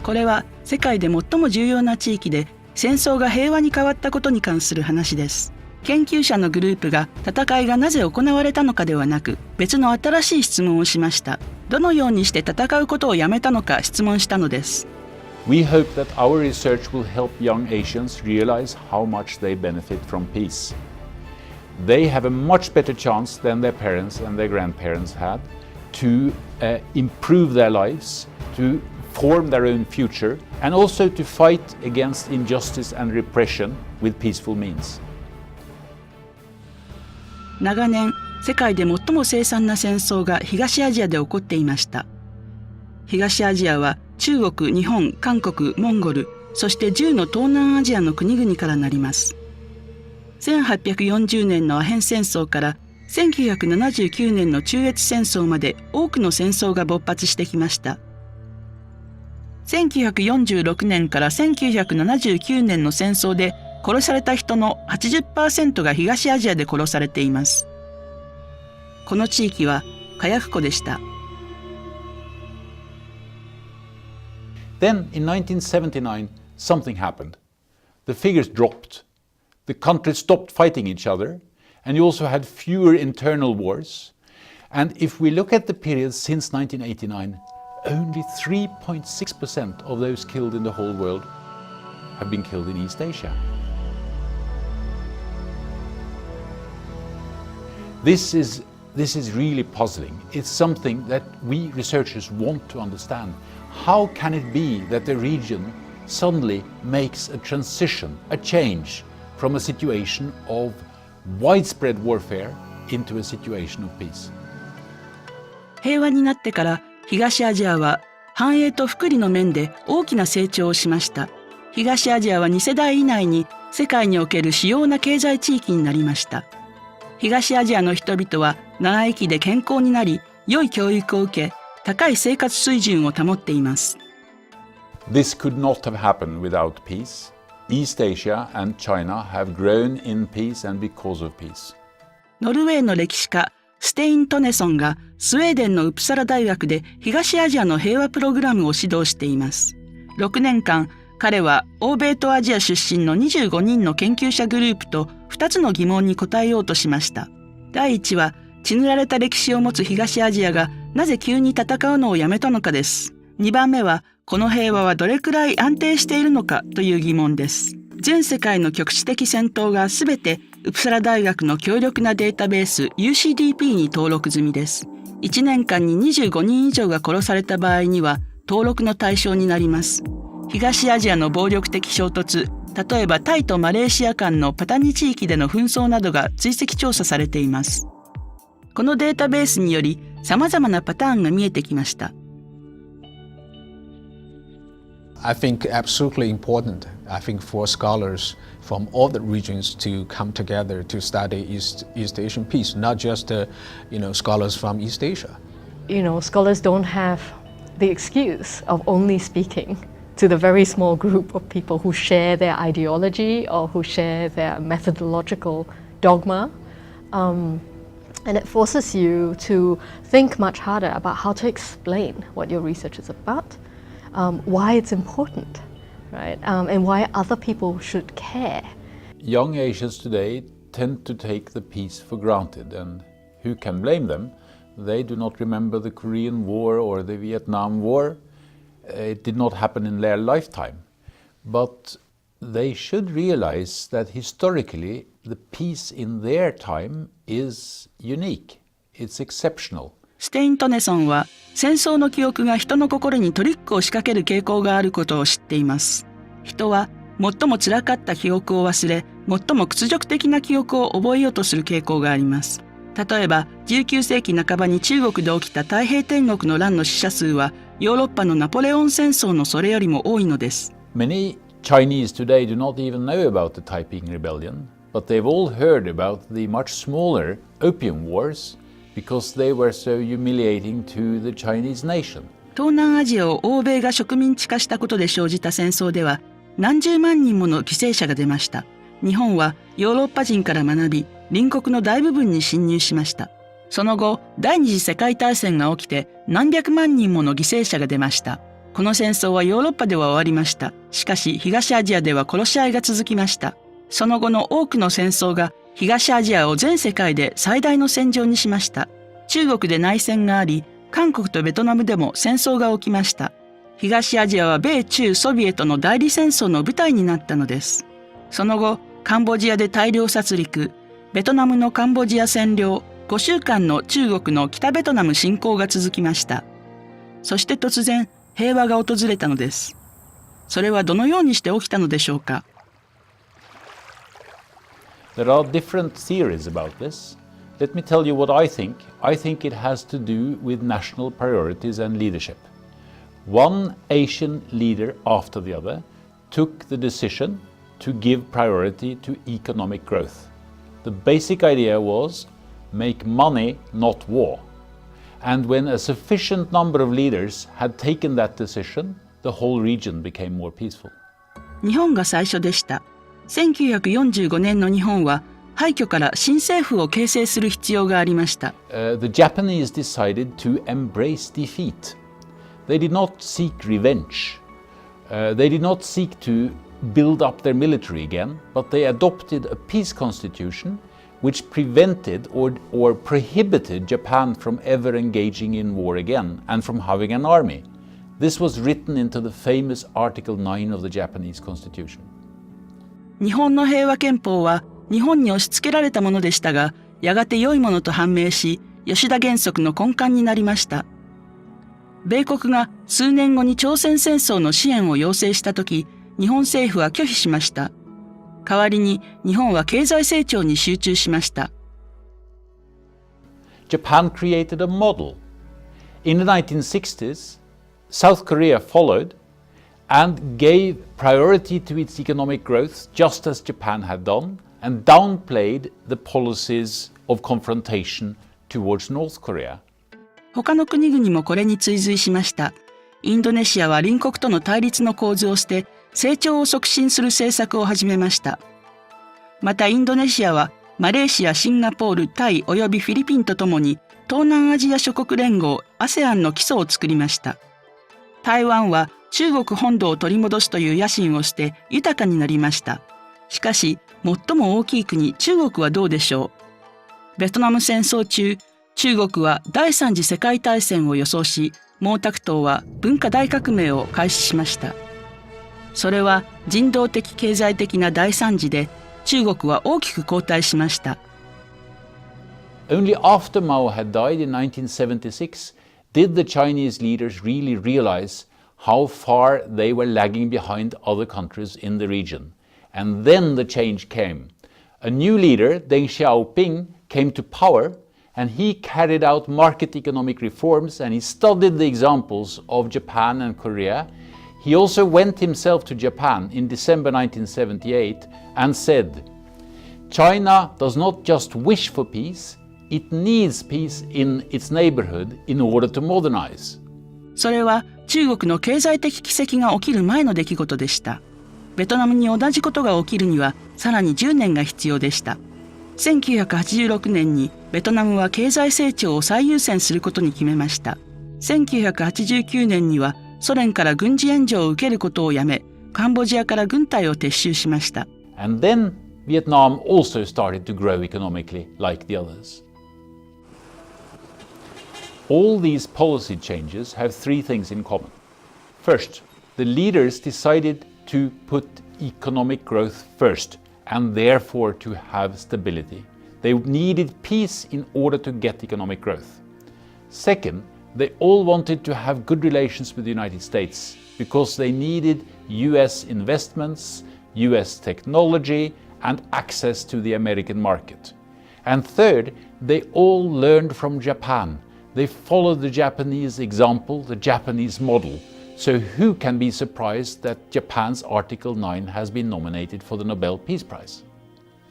これは世界で最も重要な地域で戦争が平和に変わったことに関する話です。研究者のグループが戦いがなぜ行われたのかではなく、別の新しい質問をしました。どのようにして戦うことをやめたのか質問したのです。We hope that our research will help young Asians realize how much they benefit from peace. They have a much better chance than their parents and their grandparents had to improve their lives, to form their own future, and also to fight against injustice and repression with peaceful means. 長年、世界で最も凄惨な戦争が東アジアで起こっていました。東アジアは中国、日本、韓国、モンゴル、そして10の東南アジアの国々からなります。1840年のアヘン戦争から1979年の中越戦争まで多くの戦争が勃発してきました。1946年から1979年の戦争で殺された人の 80% が東アジアで殺されています。この地域は火薬庫でした。Then in 1979 something happened. The figures dropped. The countries stopped fighting each other, and you also had fewer internal wars. And if we look at the period since 1989, only 3.6% of those killed in the whole world have been killed in East Asia. This is really puzzling. It's something that we researchers want to understand. How can it be that the region suddenly makes a transition, a change from a situation of widespread warfare into a situation of peace? 平和になってから東アジアは繁栄と福利の面で大きな成長をしました。東アジアは2世代以内に世界における主要な経済地域になりました。東アジアの人々は長生きで健康になり、良い教育を受け、高い生活水準を保っています。This could not have happened without peace. East Asia and China have grown in peace and because of peace. ノルウェーの歴史家ステイン・トネソンがスウェーデンのウプサラ大学で東アジアの平和プログラムを指導しています。6年間、彼は欧米とアジア出身の25人の研究者グループと2つの疑問に答えようとしました。第1は、血塗られた歴史を持つ東アジアがなぜ急に戦うのをやめたのかです。2番目は、この平和はどれくらい安定しているのかという疑問です。全世界の局地的戦闘がすべてウプサラ大学の強力なデータベース UCDP に登録済みです。1年間に25人以上が殺された場合には登録の対象になります。東アジアの暴力的衝突、例えばタイとマレーシア間のパタニ地域での紛争などが追跡調査されています。このデータベースにより様々なパターンが見えてきました。I think absolutely important, I think for scholars from all the regions to come together to study East Asian peace, not just scholars from East Asia. Scholars don't have the excuse of only speaking to the very small group of people who share their ideology or who share their methodological dogma. And it forces you to think much harder about how to explain what your research is about, why it's important, right? And why other people should care. Young Asians today tend to take the peace for granted, and who can blame them? They do not remember the Korean War or the Vietnam War. It did not happen in their lifetime. But they should realize that historically the peace in their time is unique. It's exceptional. ステイン・トネソンは戦争の記憶が人の心にトリックを仕掛ける傾向があることを知っています。人は最も辛かった記憶を忘れ、最も屈辱的な記憶を覚えようとする傾向があります。例えば19世紀半ばに中国で起きた太平天国の乱の死者数はヨーロッパのナポレオン戦争のそれよりも多いのです。Many Chinese today do not even know about the Taiping Rebellion, but they've all heard about the much smaller Opium Wars because they were so humiliating to the Chinese nation. 東南アジアを欧米が植民地化したことで生じた戦争では何十万人もの犠牲者が出ました。日本はヨーロッパ人から学び、隣国の大部分に侵入しました。その後、第二次世界大戦が起きて何百万人もの犠牲者が出ました。この戦争はヨーロッパでは終わりました。しかし東アジアでは殺し合いが続きました。その後の多くの戦争が東アジアを全世界で最大の戦場にしました。中国で内戦があり、韓国とベトナムでも戦争が起きました。東アジアは米中ソビエトの代理戦争の舞台になったのです。その後、カンボジアで大量殺戮、ベトナムのカンボジア占領、5週間の中国の北ベトナム侵攻が続きました。そして突然、平和が訪れたのです。それはどのようにして起きたのでしょうか。There are different theories about this. Let me tell you what I think. I think it has to do with national priorities and leadership. One Asian leader after the other took the decision to give priority to economic growth. The basic idea was make money, not war. And when a sufficient number of leaders had taken that decision, the whole region became more peaceful. 日本が最初でした。1945年の日本は廃墟から新政府を形成する必要がありました。The Japanese decided to embrace defeat. They did not seek revenge. They did not seek to build up their military again, but they adopted a peace constitution which prevented or prohibited Japan from ever engaging in war again and from having an army. This was written into the famous Article 9 of the Japanese Constitution. 日本の平和憲法は日本に押し付けられたものでしたが、やがて良いものと判明し、吉田原則の根幹になりました。米国が数年後に朝鮮戦争の支援を要請したとき、日本政府は拒否しました。代わりに日本は経済成長に集中しました。Japan created a model. In the 1960s, South Korea followed and gave priority to its economic growth just as Japan had done and downplayed the policies of confrontation towards North Korea. 他の国々もこれに追随しました。インドネシアは隣国との対立の構図を捨て、成長を促進する政策を始めました。またインドネシアはマレーシア、シンガポール、タイおよびフィリピンとともに東南アジア諸国連合 ASEAN の基礎を作りました。台湾は中国本土を取り戻すという野心を捨て豊かになりました。しかし最も大きい国中国はどうでしょう。ベトナム戦争中、中国は第三次世界大戦を予想し、毛沢東は文化大革命を開始しました。それは人道的経済的な大惨事で、中国は大きく後退しました。Only after Mao had died in 1976 did the Chinese leaders really realize how far they were lagging behind other countries in the region. And then the change came. A new leader, Deng Xiaoping, came to power and he carried out market economic reforms and he studied the examples of Japan and Korea. He also went himself to Japan in December 1978 and said, China does not just wish for peace, it needs peace in its neighborhood in order to modernize. それは中国の経済的奇跡が起きる前の出来事でした。ベトナムに同じことが起きるにはさらに10年が必要でした。1986年にベトナムは経済成長を最優先することに決めました。1989年にはソ連から軍事援助を受けることをやめ、カンボジアから軍隊を撤収しました。And then Vietnam also started to grow economically like the others. All these policy changes have three things in common. First, the leaders decided to put economic growth first and therefore to have stability. They needed peace in order to get economic growth. Second, they all wanted to have good relations with the United States because they needed US investments, US technology, and access to the American market. And third, they all learned from Japan. They followed the Japanese example, the Japanese model. So who can be surprised that Japan's Article 9 has been nominated for the Nobel Peace Prize?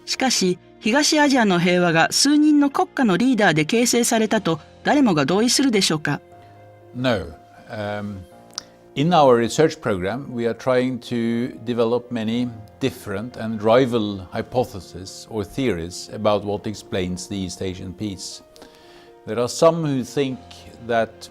しかし、東アジアの平和が数人の国家のリーダーで形成されたと誰もが同意するでしょうか？ No. In our research program, we are trying to develop many different and rival hypotheses or theories about what explains the East Asian peace. There are some who think that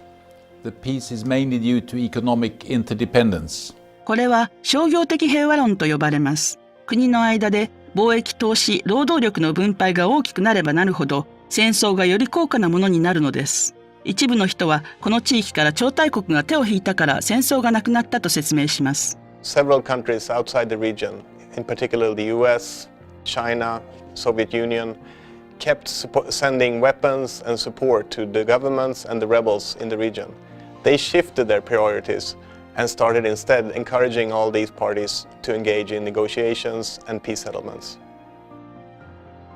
the peace is mainly due to economic interdependence. これは商業的平和論と呼ばれます。国の間で貿易投資、労働力の分配が大きくなればなるほど、戦争がより高価なものになるのです。一部の人はこの地域から超大国が手を引いたから戦争がなくなったと説明します。Several countries outside the region, in particular the US, China, Soviet Union, kept sending weapons and support to the governments and the rebels in the region. They shifted their priorities and started instead encouraging all these parties to engage in negotiations and peace settlements.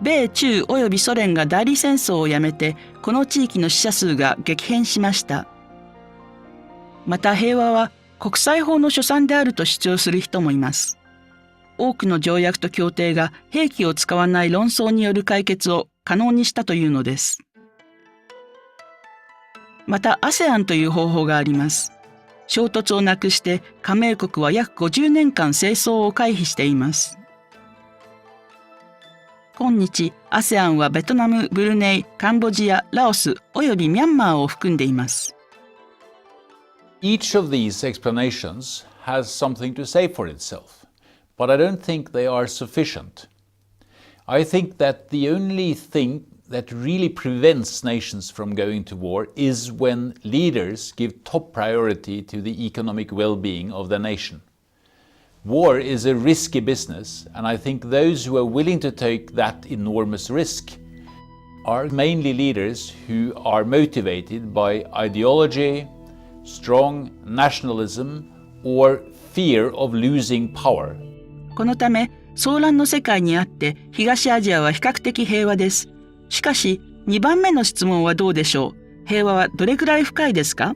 米中およびソ連が代理戦争をやめて、この地域の死者数が激変しました。また平和は国際法の所賛であると主張する人もいます。多くの条約と協定が兵器を使わない論争による解決を可能にしたというのです。また ASEAN という方法があります。衝突をなくして加盟国は約50年間戦争を回避しています。今日、ASEAN はベトナム、ブルネイ、カンボジア、ラオスおよびミャンマーを含んでいます。Each of these explanations has something to say for itself, but I don't think they are sufficient. I think that the only thing that really prevents nations from going to war is when leaders give top priority to the economic well-being of their nation. War is a risky business, and I think those who are willing to take that enormous risk are mainly leaders who are motivated by ideology, strong nationalism, or fear of losing power. このため、騒乱の世界にあって東アジアは比較的平和です。しかし、2番目の質問はどうでしょう。平和はどれくらい深いですか？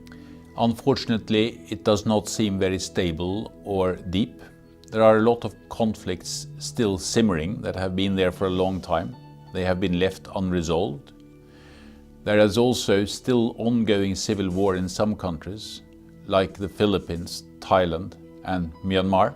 Unfortunately, it does not seem very stable or deep. There are a lot of conflicts still simmering that have been there for a long time. They have been left unresolved. There is also still ongoing civil war in some countries, like the Philippines, Thailand, and Myanmar.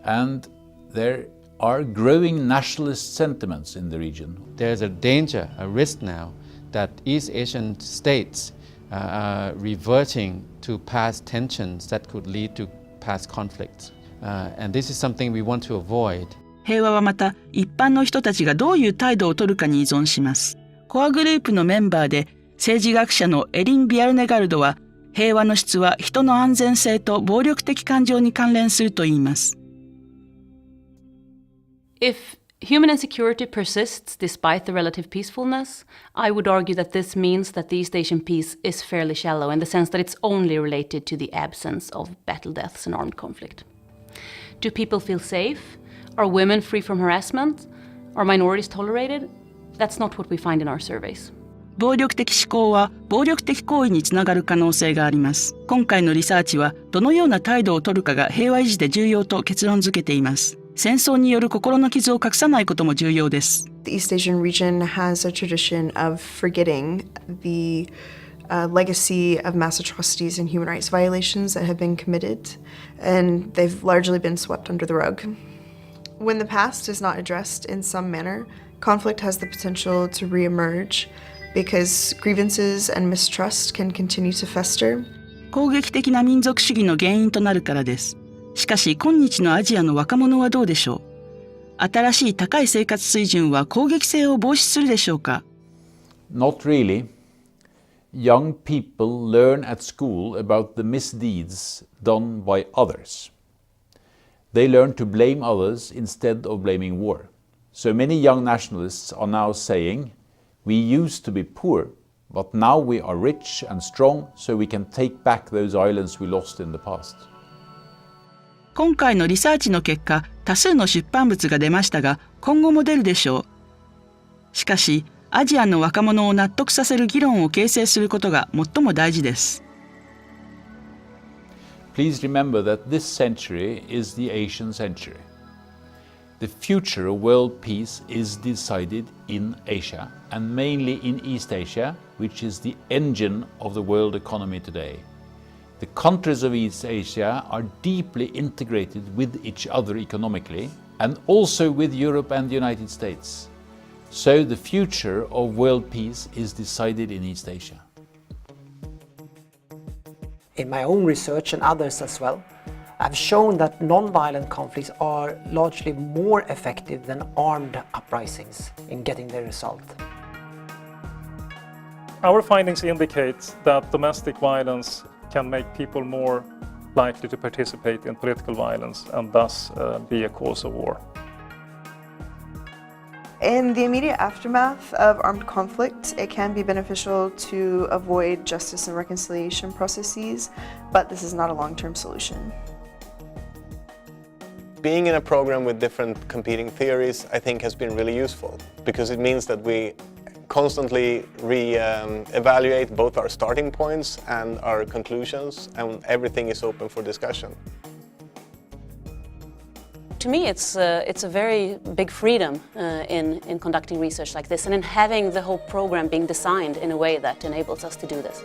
And there are growing nationalist sentiments in the region. There's a danger, a risk now, that East Asian states are reverting to past tensions that could lead to past conflicts. And this is something we want to avoid. 平和はまた一般の人たちがどういう態度を取るかに依存します。コアグループのメンバーで政治学者のエリン・ビアルネガルドは平和の質は人の安全性と暴力的感情に関連すると言います。If human insecurity persists despite the relative peacefulness, I would argue that this means that the East Asian peace is fairly shallow in the sense that it's only related to the absence of battle deaths and armed conflict. Do people feel safe? Are women free from harassment? Are minorities tolerated? That's not what we find in our surveys. 暴力的思考は暴力的行為につながる可能性があります。今回のリサーチはどのような態度を取るかが平和維持で重要と結論付けています。戦争による心の傷を隠さないことも重要です。The East Asian region has a tradition of forgetting the legacy of mass atrocities and human rights violations that have been committed, and they've largely been swept under the rug. When the past is not addressed in some manner, conflict has the potential to re-emerge because grievances and mistrust can continue to fester. 攻撃的な民族主義の原因となるからです。しかし今日のアジアの若者はどうでしょう。新しい高い生活水準は攻撃性を防止するでしょうか。 Not really. Young people learn at school about the misdeeds done by others. They learn to blame others instead of blaming war. So many young nationalists are now saying, we used to be poor, but now we are rich and strong, so we can take back those islands we lost in the past. 今回のリサーチの結果、多数の出版物が出ましたが、今後も出るでしょう。しかし、アジアの若者を納得させる議論を形成することが最も大事です。Please remember that this century is the Asian century. The future of world peace is decided in Asia, and mainly in East Asia, which is the engine of the world economy today. The countries of East Asia are deeply integrated with each other economically, and also with Europe and the United States. So the future of world peace is decided in East Asia. in my own research and others as well, I've shown that non-violent conflicts are largely more effective than armed uprisings in getting the result. Our findings indicate that domestic violence can make people more likely to participate in political violence and thus be a cause of war. In the immediate aftermath of armed conflict, it can be beneficial to avoid justice and reconciliation processes, but this is not a long-term solution. Being in a program with different competing theories, I think, has been really useful, because it means that we constantly evaluate both our starting points and our conclusions, and everything is open for discussion. To me, it's a very big freedom in conducting research like this and in having the whole program being designed in a way that enables us to do this.